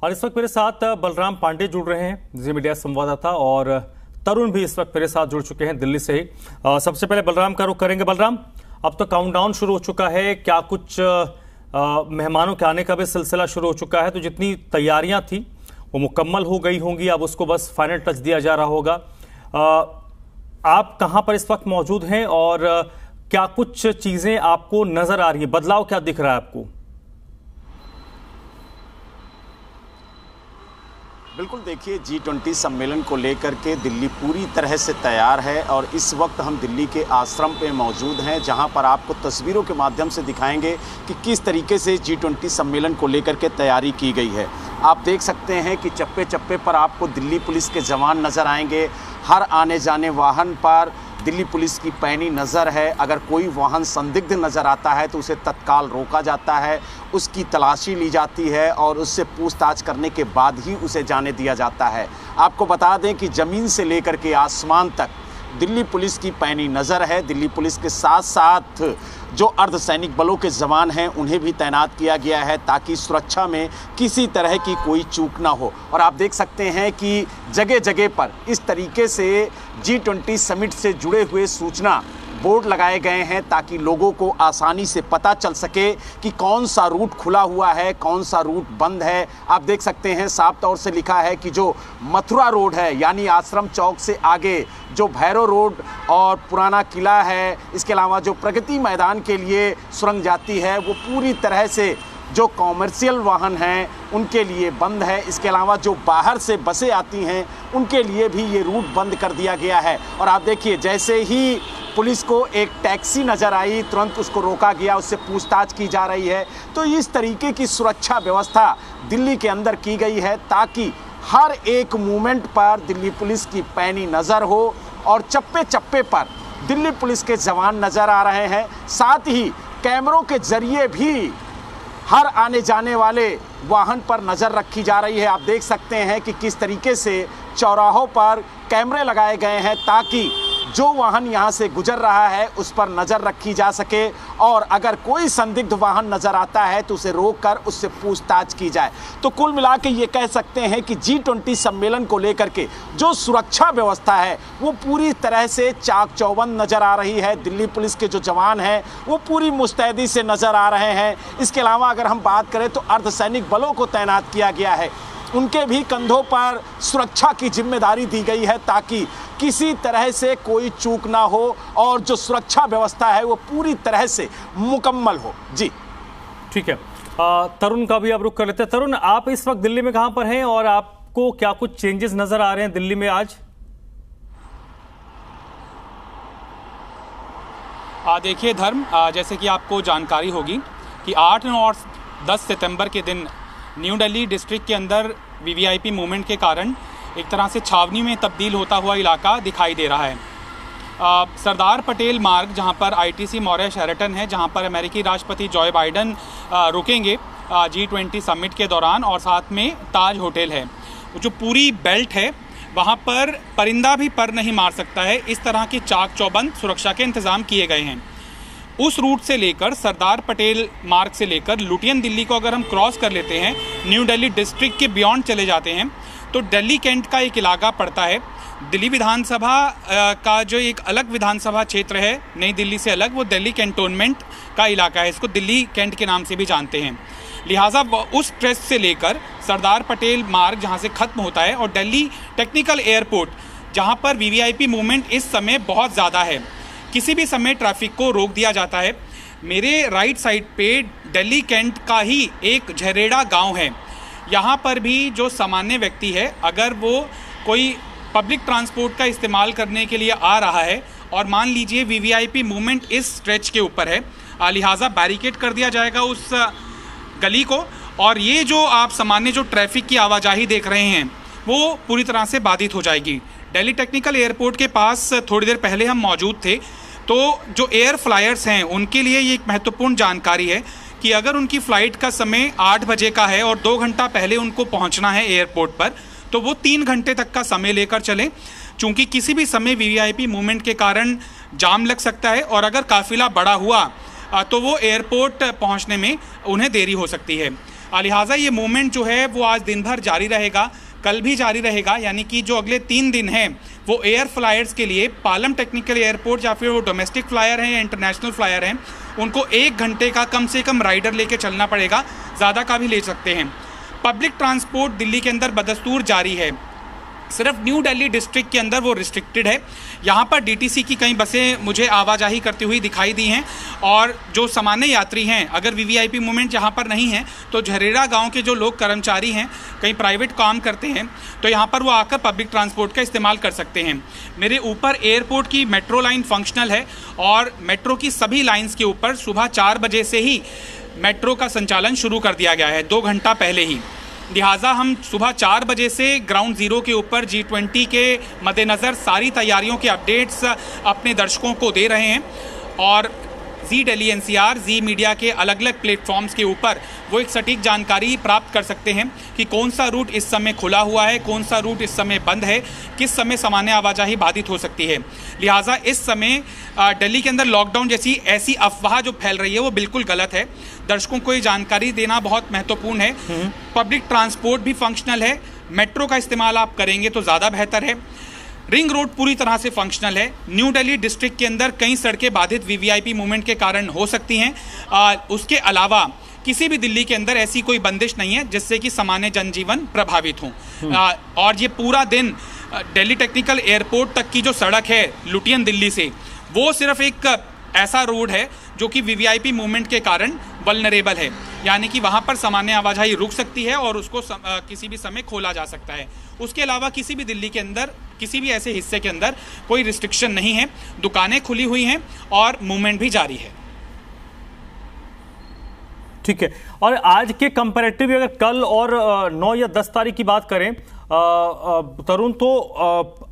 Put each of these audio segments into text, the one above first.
और इस वक्त मेरे साथ बलराम पांडे जुड़ रहे हैं, जी मीडिया संवाददाता, और तरुण भी इस वक्त मेरे साथ जुड़ चुके हैं दिल्ली से ही। सबसे पहले बलराम का रुख करेंगे। बलराम, अब तो काउंटडाउन शुरू हो चुका है, क्या कुछ मेहमानों के आने का भी सिलसिला शुरू हो चुका है, तो जितनी तैयारियां थी वो मुकम्मल हो गई होंगी, अब उसको बस फाइनल टच दिया जा रहा होगा। आप कहां पर इस वक्त मौजूद हैं और क्या कुछ चीजें आपको नजर आ रही है, बदलाव क्या दिख रहा है आपको? बिल्कुल, देखिए G20 सम्मेलन को लेकर के दिल्ली पूरी तरह से तैयार है और इस वक्त हम दिल्ली के आश्रम पे मौजूद हैं, जहां पर आपको तस्वीरों के माध्यम से दिखाएंगे कि किस तरीके से G20 सम्मेलन को लेकर के तैयारी की गई है। आप देख सकते हैं कि चप्पे चप्पे पर आपको दिल्ली पुलिस के जवान नज़र आएंगे। हर आने जाने वाहन पर दिल्ली पुलिस की पैनी नज़र है। अगर कोई वाहन संदिग्ध नज़र आता है तो उसे तत्काल रोका जाता है, उसकी तलाशी ली जाती है और उससे पूछताछ करने के बाद ही उसे जाने दिया जाता है। आपको बता दें कि ज़मीन से लेकर के आसमान तक दिल्ली पुलिस की पैनी नज़र है। दिल्ली पुलिस के साथ साथ जो अर्धसैनिक बलों के जवान हैं उन्हें भी तैनात किया गया है ताकि सुरक्षा में किसी तरह की कोई चूक ना हो। और आप देख सकते हैं कि जगह जगह पर इस तरीके से G20 समिट से जुड़े हुए सूचना बोर्ड लगाए गए हैं ताकि लोगों को आसानी से पता चल सके कि कौन सा रूट खुला हुआ है, कौन सा रूट बंद है। आप देख सकते हैं साफ तौर से लिखा है कि जो मथुरा रोड है यानी आश्रम चौक से आगे जो भैरव रोड और पुराना किला है, इसके अलावा जो प्रगति मैदान के लिए सुरंग जाती है वो पूरी तरह से जो कॉमर्शियल वाहन हैं उनके लिए बंद है। इसके अलावा जो बाहर से बसें आती हैं उनके लिए भी ये रूट बंद कर दिया गया है। और आप देखिए, जैसे ही पुलिस को एक टैक्सी नज़र आई तुरंत उसको रोका गया, उससे पूछताछ की जा रही है। तो इस तरीके की सुरक्षा व्यवस्था दिल्ली के अंदर की गई है ताकि हर एक मूवमेंट पर दिल्ली पुलिस की पैनी नज़र हो और चप्पे चप्पे पर दिल्ली पुलिस के जवान नज़र आ रहे हैं। साथ ही कैमरों के जरिए भी हर आने जाने वाले वाहन पर नज़र रखी जा रही है। आप देख सकते हैं कि किस तरीके से चौराहों पर कैमरे लगाए गए हैं ताकि जो वाहन यहाँ से गुजर रहा है उस पर नज़र रखी जा सके और अगर कोई संदिग्ध वाहन नज़र आता है तो उसे रोककर उससे पूछताछ की जाए। तो कुल मिला के ये कह सकते हैं कि G20 सम्मेलन को लेकर के जो सुरक्षा व्यवस्था है वो पूरी तरह से चाक चौबंद नज़र आ रही है। दिल्ली पुलिस के जो जवान हैं वो पूरी मुस्तैदी से नज़र आ रहे हैं। इसके अलावा अगर हम बात करें तो अर्धसैनिक बलों को तैनात किया गया है, उनके भी कंधों पर सुरक्षा की जिम्मेदारी दी गई है ताकि किसी तरह से कोई चूक ना हो और जो सुरक्षा व्यवस्था है वो पूरी तरह से मुकम्मल हो। जी ठीक है, तरुण का भी आप रुख कर लेते हैं। तरुण, आप इस वक्त दिल्ली में कहां पर हैं और आपको क्या कुछ चेंजेस नजर आ रहे हैं दिल्ली में आज? देखिए धर्म, जैसे कि आपको जानकारी होगी कि 8 और 10 सितंबर के दिन न्यू दिल्ली डिस्ट्रिक्ट के अंदर वीवीआईपी मूवमेंट के कारण एक तरह से छावनी में तब्दील होता हुआ इलाका दिखाई दे रहा है। सरदार पटेल मार्ग, जहां पर आईटीसी मौर्य शेरेटन है, जहां पर अमेरिकी राष्ट्रपति जॉय बाइडन रुकेंगे G20 समिट के दौरान, और साथ में ताज होटल है। जो पूरी बेल्ट है वहां पर परिंदा भी पर नहीं मार सकता है, इस तरह की चाक चौबंद सुरक्षा के इंतजाम किए गए हैं। उस रूट से लेकर सरदार पटेल मार्ग से लेकर लुटियन दिल्ली को अगर हम क्रॉस कर लेते हैं, न्यू दिल्ली डिस्ट्रिक्ट के बियॉन्ड चले जाते हैं तो दिल्ली कैंट का एक इलाका पड़ता है। दिल्ली विधानसभा का जो एक अलग विधानसभा क्षेत्र है नई दिल्ली से अलग, वो दिल्ली कैंटोनमेंट का इलाका है, इसको दिल्ली कैंट के नाम से भी जानते हैं। लिहाजा उस स्ट्रेच से लेकर सरदार पटेल मार्ग जहाँ से ख़त्म होता है और दिल्ली टेक्निकल एयरपोर्ट, जहाँ पर वीवीआईपी मूवमेंट इस समय बहुत ज़्यादा है, किसी भी समय ट्रैफिक को रोक दिया जाता है। मेरे राइट साइड पे दिल्ली कैंट का ही एक झरेड़ा गांव है। यहाँ पर भी जो सामान्य व्यक्ति है, अगर वो कोई पब्लिक ट्रांसपोर्ट का इस्तेमाल करने के लिए आ रहा है और मान लीजिए वीवीआईपी मूवमेंट इस स्ट्रेच के ऊपर है, लिहाजा बैरिकेड कर दिया जाएगा उस गली को, और ये जो आप सामान्य जो ट्रैफिक की आवाजाही देख रहे हैं वो पूरी तरह से बाधित हो जाएगी। दिल्ली टेक्निकल एयरपोर्ट के पास थोड़ी देर पहले हम मौजूद थे, तो जो एयर फ्लायर्स हैं उनके लिए ये एक महत्वपूर्ण जानकारी है कि अगर उनकी फ़्लाइट का समय 8 बजे का है और 2 घंटा पहले उनको पहुंचना है एयरपोर्ट पर, तो वो 3 घंटे तक का समय लेकर चलें, चूँकि किसी भी समय वीवीआईपी मूवमेंट के कारण जाम लग सकता है और अगर काफिला बड़ा हुआ तो वो एयरपोर्ट पहुंचने में उन्हें देरी हो सकती है। लिहाजा ये मूवमेंट जो है वो आज दिन भर जारी रहेगा, कल भी जारी रहेगा। यानी कि जो अगले 3 दिन हैं वो एयर फ्लायर्स के लिए पालम टेक्निकल एयरपोर्ट या फिर वो डोमेस्टिक फ्लायर हैं या इंटरनेशनल फ्लायर हैं, उनको 1 घंटे का कम से कम राइडर लेके चलना पड़ेगा, ज़्यादा का भी ले सकते हैं। पब्लिक ट्रांसपोर्ट दिल्ली के अंदर बदस्तूर जारी है, सिर्फ न्यू दिल्ली डिस्ट्रिक्ट के अंदर वो रिस्ट्रिक्टेड है। यहाँ पर डीटीसी की कई बसें मुझे आवाजाही करती हुई दिखाई दी हैं, और जो सामान्य यात्री हैं, अगर वीवीआईपी मूवमेंट यहाँ पर नहीं है तो झरेरा गांव के जो लोग कर्मचारी हैं, कहीं प्राइवेट काम करते हैं, तो यहाँ पर वो आकर पब्लिक ट्रांसपोर्ट का इस्तेमाल कर सकते हैं। मेरे ऊपर एयरपोर्ट की मेट्रो लाइन फंक्शनल है, और मेट्रो की सभी लाइन्स के ऊपर सुबह 4 बजे से ही मेट्रो का संचालन शुरू कर दिया गया है, 2 घंटा पहले ही। लिहाजा हम सुबह 4 बजे से ग्राउंड ज़ीरो के ऊपर G20 के मद्देनज़र सारी तैयारियों के अपडेट्स अपने दर्शकों को दे रहे हैं, और जी दिल्ली NCR, जी मीडिया के अलग अलग प्लेटफॉर्म्स के ऊपर वो एक सटीक जानकारी प्राप्त कर सकते हैं कि कौन सा रूट इस समय खुला हुआ है, कौन सा रूट इस समय बंद है, किस समय सामान्य आवाजाही बाधित हो सकती है। लिहाजा इस समय दिल्ली के अंदर लॉकडाउन जैसी ऐसी अफवाह जो फैल रही है वो बिल्कुल गलत है। दर्शकों को ये जानकारी देना बहुत महत्वपूर्ण है। पब्लिक ट्रांसपोर्ट भी फंक्शनल है, मेट्रो का इस्तेमाल आप करेंगे तो ज़्यादा बेहतर है। रिंग रोड पूरी तरह से फंक्शनल है। न्यू दिल्ली डिस्ट्रिक्ट के अंदर कई सड़कें बाधित वीवीआईपी मूवमेंट के कारण हो सकती हैं। उसके अलावा किसी भी दिल्ली के अंदर ऐसी कोई बंदिश नहीं है जिससे कि सामान्य जनजीवन प्रभावित हो। और ये पूरा दिन दिल्ली टेक्निकल एयरपोर्ट तक की जो सड़क है लुटियन दिल्ली से, वो सिर्फ एक ऐसा रोड है जो कि वीवीआईपी मूवमेंट के कारण वल्नरेबल है, यानी कि वहाँ पर सामान्य आवाजाही रुक सकती है और उसको किसी भी समय खोला जा सकता है। उसके अलावा किसी भी दिल्ली के अंदर किसी भी ऐसे हिस्से के अंदर कोई रिस्ट्रिक्शन नहीं है, दुकानें खुली हुई हैं और मूवमेंट भी जारी है। ठीक है, और आज के कंपैरेटिव अगर कल और 9 या 10 तारीख की बात करें तरुण, तो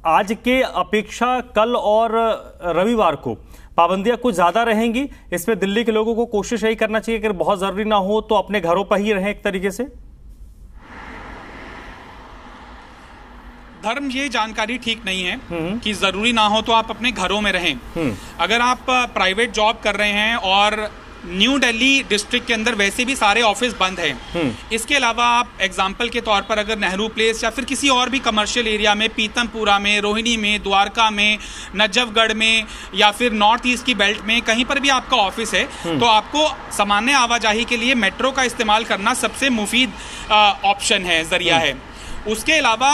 आज के अपेक्षा कल और रविवार को पाबंदियां कुछ ज्यादा रहेंगी। इसमें दिल्ली के लोगों को कोशिश यही करना चाहिए कि बहुत जरूरी ना हो तो अपने घरों पर ही रहें एक तरीके से। धर्म, ये जानकारी ठीक नहीं है कि जरूरी ना हो तो आप अपने घरों में रहें। अगर आप प्राइवेट जॉब कर रहे हैं और न्यू दिल्ली डिस्ट्रिक्ट के अंदर वैसे भी सारे ऑफिस बंद हैं, इसके अलावा आप एग्जाम्पल के तौर पर अगर नेहरू प्लेस या फिर किसी और भी कमर्शियल एरिया में, पीतमपुरा में, रोहिणी में, द्वारका में, नजफगढ़ में या फिर नॉर्थ ईस्ट की बेल्ट में कहीं पर भी आपका ऑफिस है, तो आपको सामान्य आवाजाही के लिए मेट्रो का इस्तेमाल करना सबसे मुफीद ऑप्शन है, जरिया है। उसके अलावा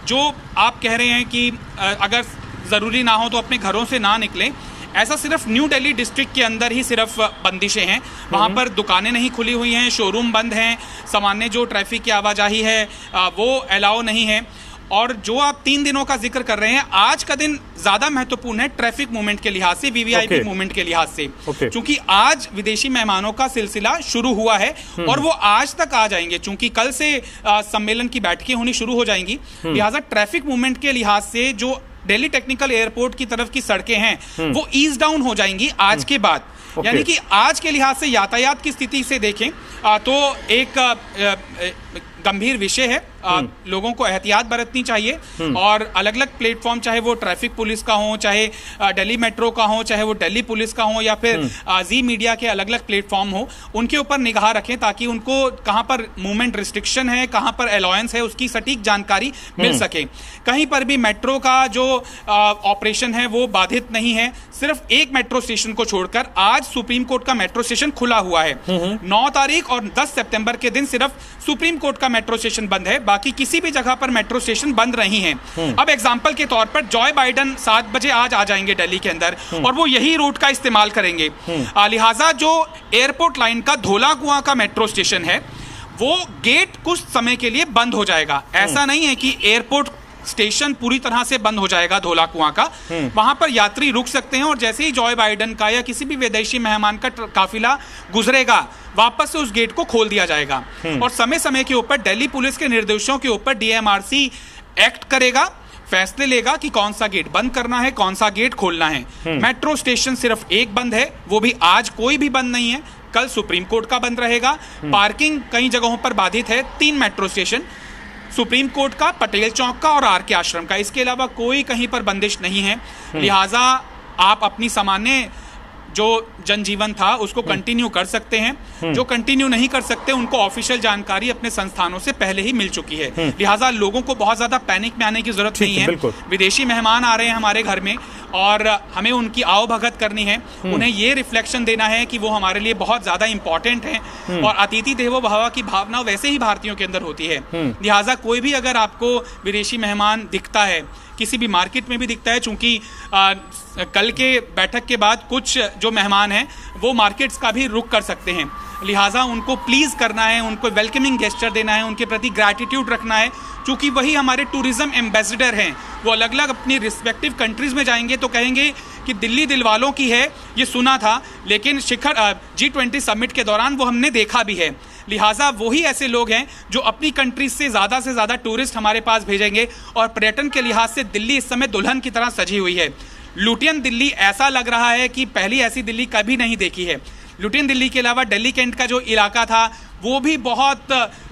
जो आप कह रहे हैं कि अगर ज़रूरी ना हो तो अपने घरों से ना निकलें, ऐसा सिर्फ न्यू दिल्ली डिस्ट्रिक्ट के अंदर ही सिर्फ बंदिशें हैं। वहाँ पर दुकानें नहीं खुली हुई हैं, शोरूम बंद हैं, सामान्य जो ट्रैफिक की आवाजाही है वो अलाउ नहीं है। और जो आप 3 दिनों का जिक्र कर रहे हैं, आज का दिन ज्यादा महत्वपूर्ण है ट्रैफिक मूवमेंट के लिहाज से, वीवीआईपी मूवमेंट के लिहाज से, क्योंकि आज विदेशी मेहमानों का सिलसिला शुरू हुआ है और वो आज तक आ जाएंगे। चूंकि कल से सम्मेलन की बैठकें होनी शुरू हो जाएंगी, लिहाजा ट्रैफिक मूवमेंट के लिहाज से जो दिल्ली टेक्निकल एयरपोर्ट की तरफ की सड़कें हैं वो ईज डाउन हो जाएंगी आज के बाद। यानी कि आज के लिहाज से यातायात की स्थिति से देखें तो एक गंभीर विषय है। लोगों को एहतियात बरतनी चाहिए और अलग अलग प्लेटफॉर्म, चाहे वो ट्रैफिक पुलिस का हो, चाहे दिल्ली मेट्रो का हो, चाहे वो दिल्ली पुलिस का हो या फिर जी मीडिया के अलग अलग प्लेटफॉर्म हो, उनके ऊपर निगाह रखें ताकि उनको कहां पर मूवमेंट रिस्ट्रिक्शन है, कहां पर अलाउंस है, उसकी सटीक जानकारी मिल सके। कहीं पर भी मेट्रो का जो ऑपरेशन है वो बाधित नहीं है। सिर्फ एक मेट्रो स्टेशन को छोड़कर आज सुप्रीम कोर्ट का मेट्रो स्टेशन खुला हुआ है। 9 तारीख और 10 सितंबर के दिन सिर्फ सुप्रीम कोर्ट का मेट्रो स्टेशन बंद है, बाकी किसी भी जगह पर मेट्रो स्टेशन बंद नहीं है। अब एग्जांपल के तौर पर जॉय बाइडन 7 बजे आज आ जाएंगे दिल्ली के अंदर और वो यही रूट का इस्तेमाल करेंगे। लिहाजा जो एयरपोर्ट लाइन का धोला कुआं का मेट्रो स्टेशन है वो गेट कुछ समय के लिए बंद हो जाएगा। ऐसा नहीं है कि एयरपोर्ट स्टेशन पूरी तरह से बंद हो जाएगा धोला कुआं का। वहां पर यात्री रुक सकते हैं और जैसे ही जॉय बाइडन का या किसी भी विदेशी मेहमान का काफिला गुजरेगा वापस से उस गेट को खोल दिया जाएगा। और समय समय के ऊपर दिल्ली पुलिस के निर्देशों के ऊपर DMRC एक्ट करेगा, फैसले लेगा कि कौन सा गेट बंद करना है, कौन सा गेट खोलना है। मेट्रो स्टेशन सिर्फ एक बंद है, वो भी आज कोई भी बंद नहीं है, कल सुप्रीम कोर्ट का बंद रहेगा। पार्किंग कई जगहों पर बाधित है, 3 मेट्रो स्टेशन, सुप्रीम कोर्ट का, पटेल चौक का और RK आश्रम का, इसके अलावा कोई कहीं पर बंदिश नहीं है। लिहाजा आप अपनी सामान्य जो जनजीवन था उसको कंटिन्यू कर सकते हैं। जो कंटिन्यू नहीं कर सकते उनको ऑफिशियल जानकारी अपने संस्थानों से पहले ही मिल चुकी है। लिहाजा लोगों को बहुत ज्यादा पैनिक में आने की जरूरत नहीं है। विदेशी मेहमान आ रहे हैं हमारे घर में और हमें उनकी आवभगत करनी है, उन्हें ये रिफ्लेक्शन देना है कि वो हमारे लिए बहुत ज्यादा इंपॉर्टेंट है और अतिथि देवो भव की भावना वैसे ही भारतीयों के अंदर होती है। लिहाजा कोई भी अगर आपको विदेशी मेहमान दिखता है, किसी भी मार्केट में भी दिखता है, चूंकि कल के बैठक के बाद कुछ जो मेहमान हैं वो मार्केट्स का भी रुख कर सकते हैं, लिहाजा उनको प्लीज करना है, उनको वेलकमिंग गेस्चर देना है, उनके प्रति ग्रैटिट्यूड रखना है, क्योंकि वही हमारे टूरिज्म एम्बेसडर हैं। वो अलग अलग अपनी रिस्पेक्टिव कंट्रीज में जाएंगे तो कहेंगे कि दिल्ली दिल वालों की है, ये सुना था, लेकिन शिखर G20 समिट के दौरान वो हमने देखा भी है। लिहाजा वही ऐसे लोग हैं जो अपनी कंट्रीज से ज्यादा टूरिस्ट हमारे पास भेजेंगे और पर्यटन के लिहाज से दिल्ली इस समय दुल्हन की तरह सजी हुई है। लुटियन दिल्ली ऐसा लग रहा है कि पहली ऐसी दिल्ली कभी नहीं देखी है। लुटियन दिल्ली के अलावा दिल्ली कैंट का जो इलाका था वो भी बहुत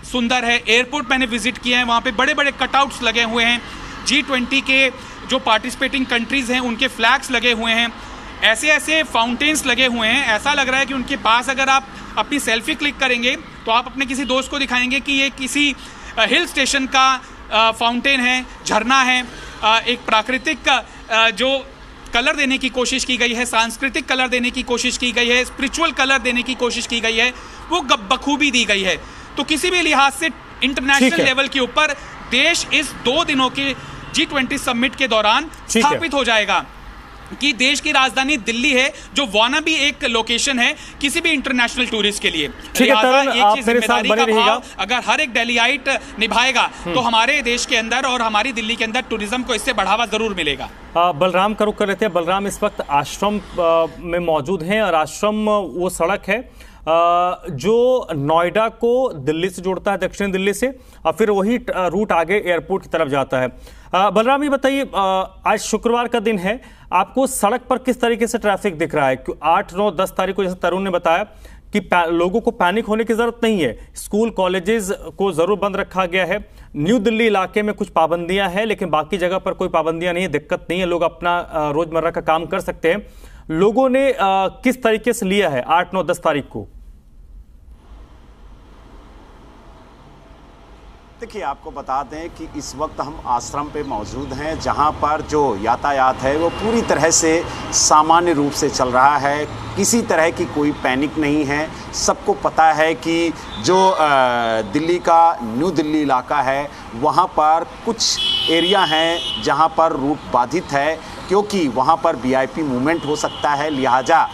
सुंदर है। एयरपोर्ट मैंने विजिट किया है, वहाँ पे बड़े बड़े कटआउट्स लगे हुए हैं, G20 के जो पार्टिसिपेटिंग कंट्रीज हैं उनके फ्लैग्स लगे हुए हैं, ऐसे ऐसे फाउंटेन्स लगे हुए हैं। ऐसा लग रहा है कि उनके पास अगर आप अपनी सेल्फी क्लिक करेंगे तो आप अपने किसी दोस्त को दिखाएंगे कि ये किसी हिल स्टेशन का फाउंटेन है, झरना है। एक प्राकृतिक जो कलर देने की कोशिश की गई है, सांस्कृतिक कलर देने की कोशिश की गई है, स्पिरिचुअल कलर देने की कोशिश की गई है, वो बखूबी दी गई है। तो किसी भी लिहाज से इंटरनेशनल लेवल के ऊपर देश इस 2 दिनों के G20 समिट के दौरान स्थापित हो जाएगा कि देश की राजधानी दिल्ली है, जो वाना भी एक लोकेशन है किसी भी इंटरनेशनल टूरिस्ट के लिए। ठीक है तरुण, आप मेरे साथ बने रहिएगा। अगर हर एक दिल्लीआइट निभाएगा तो हमारे देश के अंदर और हमारी दिल्ली के अंदर टूरिज्म को इससे बढ़ावा जरूर मिलेगा। बलराम का रुख कर लेते हैं। बलराम इस वक्त आश्रम में मौजूद हैं और आश्रम वो सड़क है जो नोएडा को दिल्ली से जोड़ता है, दक्षिण दिल्ली से, और फिर वही रूट आगे एयरपोर्ट की तरफ जाता है। बलराम ये बताइए, आज शुक्रवार का दिन है, आपको सड़क पर किस तरीके से ट्रैफिक दिख रहा है? 8, 9, 10 तारीख को जैसे तरुण ने बताया कि लोगों को पैनिक होने की जरूरत नहीं है। स्कूल कॉलेजेस को जरूर बंद रखा गया है। न्यू दिल्ली इलाके में कुछ पाबंदियां हैं, लेकिन बाकी जगह पर कोई पाबंदियां नहीं है, दिक्कत नहीं है, लोग अपना रोजमर्रा का काम कर सकते हैं। लोगों ने किस तरीके से लिया है 8, 9, 10 तारीख को? देखिए, आपको बता दें कि इस वक्त हम आश्रम पे मौजूद हैं, जहां पर जो यातायात है वो पूरी तरह से सामान्य रूप से चल रहा है। किसी तरह की कोई पैनिक नहीं है। सबको पता है कि जो दिल्ली का न्यू दिल्ली इलाका है वहां पर कुछ एरिया हैं जहां पर रूट बाधित है, क्योंकि वहां पर VIP मूवमेंट हो सकता है। लिहाजा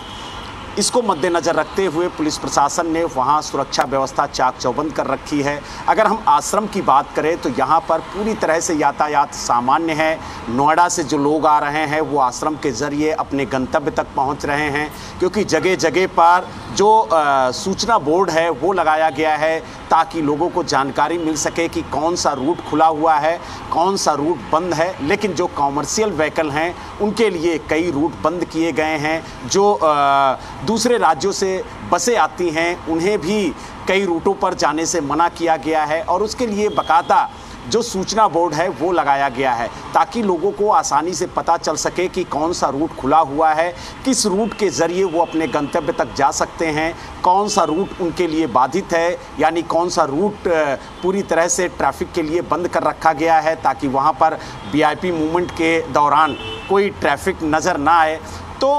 इसको मद्देनज़र रखते हुए पुलिस प्रशासन ने वहाँ सुरक्षा व्यवस्था चाक चौबंद कर रखी है। अगर हम आश्रम की बात करें तो यहाँ पर पूरी तरह से यातायात सामान्य है। नोएडा से जो लोग आ रहे हैं वो आश्रम के ज़रिए अपने गंतव्य तक पहुँच रहे हैं, क्योंकि जगह जगह पर जो सूचना बोर्ड है वो लगाया गया है ताकि लोगों को जानकारी मिल सके कि कौन सा रूट खुला हुआ है, कौन सा रूट बंद है। लेकिन जो कॉमर्शियल व्हीकल हैं उनके लिए कई रूट बंद किए गए हैं। जो दूसरे राज्यों से बसें आती हैं उन्हें भी कई रूटों पर जाने से मना किया गया है और उसके लिए बाकायदा जो सूचना बोर्ड है वो लगाया गया है ताकि लोगों को आसानी से पता चल सके कि कौन सा रूट खुला हुआ है, किस रूट के ज़रिए वो अपने गंतव्य तक जा सकते हैं, कौन सा रूट उनके लिए बाधित है, यानी कौन सा रूट पूरी तरह से ट्रैफिक के लिए बंद कर रखा गया है ताकि वहाँ पर VIP मूवमेंट के दौरान कोई ट्रैफिक नज़र ना आए। तो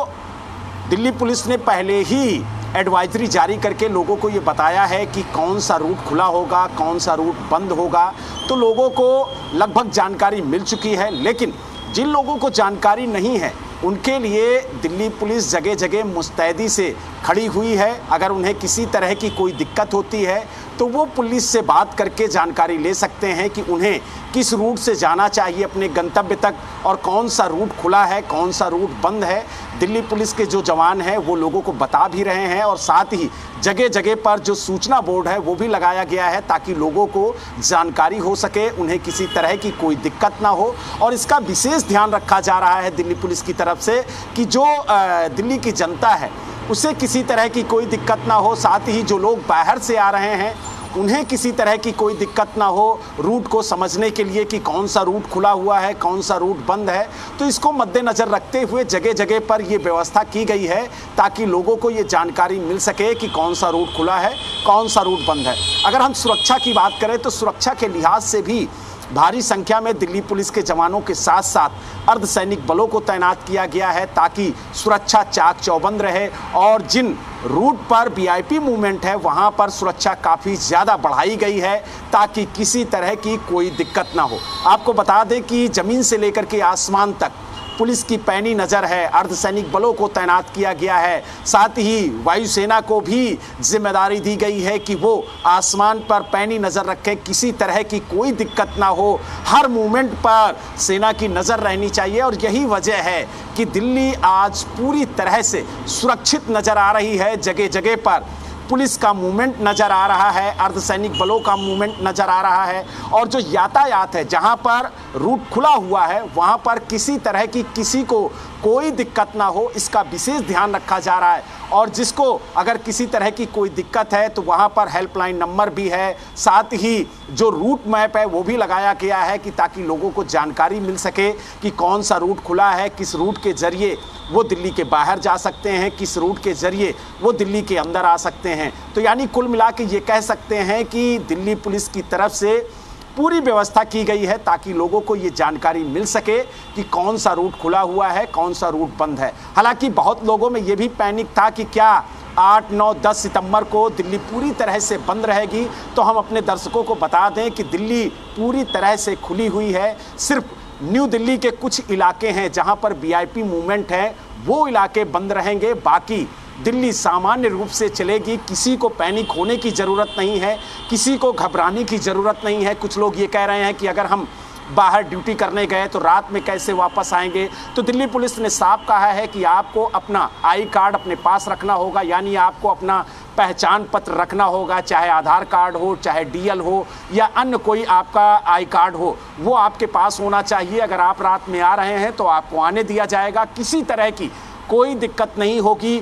दिल्ली पुलिस ने पहले ही एडवाइजरी जारी करके लोगों को ये बताया है कि कौन सा रूट खुला होगा, कौन सा रूट बंद होगा। तो लोगों को लगभग जानकारी मिल चुकी है, लेकिन जिन लोगों को जानकारी नहीं है उनके लिए दिल्ली पुलिस जगह जगह मुस्तैदी से खड़ी हुई है। अगर उन्हें किसी तरह की कोई दिक्कत होती है तो वो पुलिस से बात करके जानकारी ले सकते हैं कि उन्हें किस रूट से जाना चाहिए अपने गंतव्य तक और कौन सा रूट खुला है, कौन सा रूट बंद है। दिल्ली पुलिस के जो जवान हैं वो लोगों को बता भी रहे हैं और साथ ही जगह जगह पर जो सूचना बोर्ड है वो भी लगाया गया है ताकि लोगों को जानकारी हो सके, उन्हें किसी तरह की कोई दिक्कत ना हो। और इसका विशेष ध्यान रखा जा रहा है दिल्ली पुलिस की तरफ से कि जो दिल्ली की जनता है उसे किसी तरह की कोई दिक्कत ना हो। साथ ही जो लोग बाहर से आ रहे हैं उन्हें किसी तरह की कोई दिक्कत ना हो रूट को समझने के लिए कि कौन सा रूट खुला हुआ है, कौन सा रूट बंद है। तो इसको मद्देनजर रखते हुए जगह जगह पर ये व्यवस्था की गई है ताकि लोगों को ये जानकारी मिल सके कि कौन सा रूट खुला है, कौन सा रूट बंद है। अगर हम सुरक्षा की बात करें तो सुरक्षा के लिहाज से भी भारी संख्या में दिल्ली पुलिस के जवानों के साथ साथ अर्धसैनिक बलों को तैनात किया गया है ताकि सुरक्षा चाक चौबंद रहे और जिन रूट पर वीआईपी मूवमेंट है वहां पर सुरक्षा काफ़ी ज़्यादा बढ़ाई गई है ताकि किसी तरह की कोई दिक्कत ना हो। आपको बता दें कि ज़मीन से लेकर के आसमान तक पुलिस की पैनी नज़र है, अर्धसैनिक बलों को तैनात किया गया है, साथ ही वायुसेना को भी जिम्मेदारी दी गई है कि वो आसमान पर पैनी नज़र रखें, किसी तरह की कोई दिक्कत ना हो। हर मूवमेंट पर सेना की नज़र रहनी चाहिए और यही वजह है कि दिल्ली आज पूरी तरह से सुरक्षित नज़र आ रही है। जगह जगह पर पुलिस का मूवमेंट नज़र आ रहा है, अर्धसैनिक बलों का मूवमेंट नज़र आ रहा है और जो यातायात है जहां पर रूट खुला हुआ है वहां पर किसी तरह की किसी को कोई दिक्कत ना हो इसका विशेष ध्यान रखा जा रहा है। और जिसको अगर किसी तरह की कोई दिक्कत है तो वहां पर हेल्पलाइन नंबर भी है, साथ ही जो रूट मैप है वो भी लगाया गया है कि ताकि लोगों को जानकारी मिल सके कि कौन सा रूट खुला है, किस रूट के जरिए वो दिल्ली के बाहर जा सकते हैं, किस रूट के जरिए वो दिल्ली के अंदर आ सकते हैं। तो यानी कुल मिला के ये कह सकते हैं कि दिल्ली पुलिस की तरफ से पूरी व्यवस्था की गई है ताकि लोगों को ये जानकारी मिल सके कि कौन सा रूट खुला हुआ है, कौन सा रूट बंद है। हालांकि बहुत लोगों में ये भी पैनिक था कि क्या 8, 9, 10 सितंबर को दिल्ली पूरी तरह से बंद रहेगी। तो हम अपने दर्शकों को बता दें कि दिल्ली पूरी तरह से खुली हुई है। सिर्फ न्यू दिल्ली के कुछ इलाके हैं जहां पर वीआईपी मूवमेंट है, वो इलाके बंद रहेंगे। बाकी दिल्ली सामान्य रूप से चलेगी, किसी को पैनिक होने की ज़रूरत नहीं है, किसी को घबराने की ज़रूरत नहीं है। कुछ लोग ये कह रहे हैं कि अगर हम बाहर ड्यूटी करने गए तो रात में कैसे वापस आएंगे। तो दिल्ली पुलिस ने साफ कहा है कि आपको अपना आई कार्ड अपने पास रखना होगा, यानी आपको अपना पहचान पत्र रखना होगा, चाहे आधार कार्ड हो, चाहे डीएल हो या अन्य कोई आपका आई कार्ड हो, वो आपके पास होना चाहिए। अगर आप रात में आ रहे हैं तो आपको आने दिया जाएगा, किसी तरह की कोई दिक्कत नहीं होगी।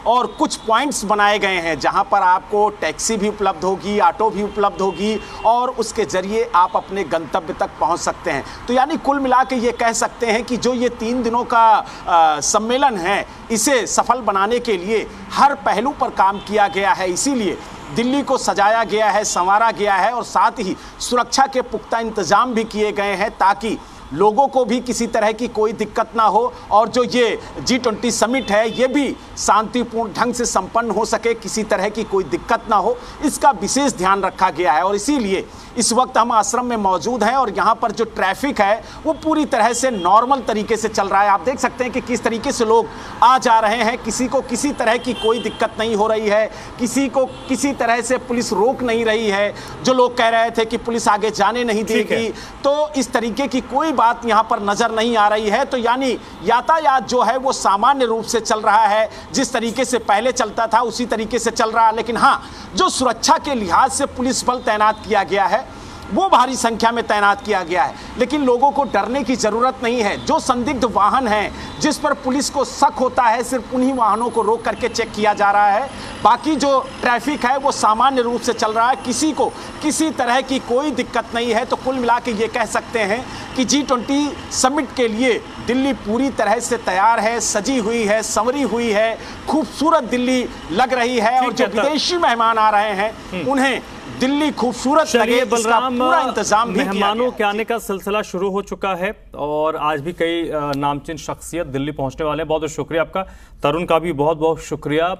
और कुछ पॉइंट्स बनाए गए हैं जहां पर आपको टैक्सी भी उपलब्ध होगी, ऑटो भी उपलब्ध होगी और उसके जरिए आप अपने गंतव्य तक पहुंच सकते हैं। तो यानी कुल मिला के ये कह सकते हैं कि जो ये 3 दिनों का सम्मेलन है इसे सफल बनाने के लिए हर पहलू पर काम किया गया है। इसीलिए दिल्ली को सजाया गया है, संवारा गया है और साथ ही सुरक्षा के पुख्ता इंतजाम भी किए गए हैं ताकि लोगों को भी किसी तरह की कोई दिक्कत ना हो और जो ये G20 समिट है ये भी शांतिपूर्ण ढंग से संपन्न हो सके, किसी तरह की कोई दिक्कत ना हो, इसका विशेष ध्यान रखा गया है। और इसीलिए इस वक्त हम आश्रम में मौजूद हैं और यहाँ पर जो ट्रैफिक है वो पूरी तरह से नॉर्मल तरीके से चल रहा है। आप देख सकते हैं कि किस तरीके से लोग आ जा रहे हैं, किसी को किसी तरह की कोई दिक्कत नहीं हो रही है, किसी को किसी तरह से पुलिस रोक नहीं रही है। जो लोग कह रहे थे कि पुलिस आगे जाने नहीं देगी, तो इस तरीके की कोई बात यहाँ पर नजर नहीं आ रही है। तो यानी यातायात जो है वो सामान्य रूप से चल रहा है, जिस तरीके से पहले चलता था उसी तरीके से चल रहा है। लेकिन हाँ, जो सुरक्षा के लिहाज से पुलिस बल तैनात किया गया है वो भारी संख्या में तैनात किया गया है। लेकिन लोगों को डरने की जरूरत नहीं है। जो संदिग्ध वाहन हैं जिस पर पुलिस को शक होता है, सिर्फ उन्हीं वाहनों को रोक करके चेक किया जा रहा है। बाकी जो ट्रैफिक है वो सामान्य रूप से चल रहा है, किसी को किसी तरह की कोई दिक्कत नहीं है। तो कुल मिला के ये कह सकते हैं कि G20 समिट के लिए दिल्ली पूरी तरह से तैयार है, सजी हुई है, संवरी हुई है, खूबसूरत दिल्ली लग रही है। और जो विदेशी मेहमान आ रहे हैं उन्हें दिल्ली खूबसूरत लगे, इसका पूरा इंतजाम भी मेहमानों के आने का सिलसिला शुरू हो चुका है और आज भी कई नामचीन शख्सियत दिल्ली पहुंचने वाले हैं। बहुत बहुत शुक्रिया आपका। तरुण का भी बहुत बहुत शुक्रिया।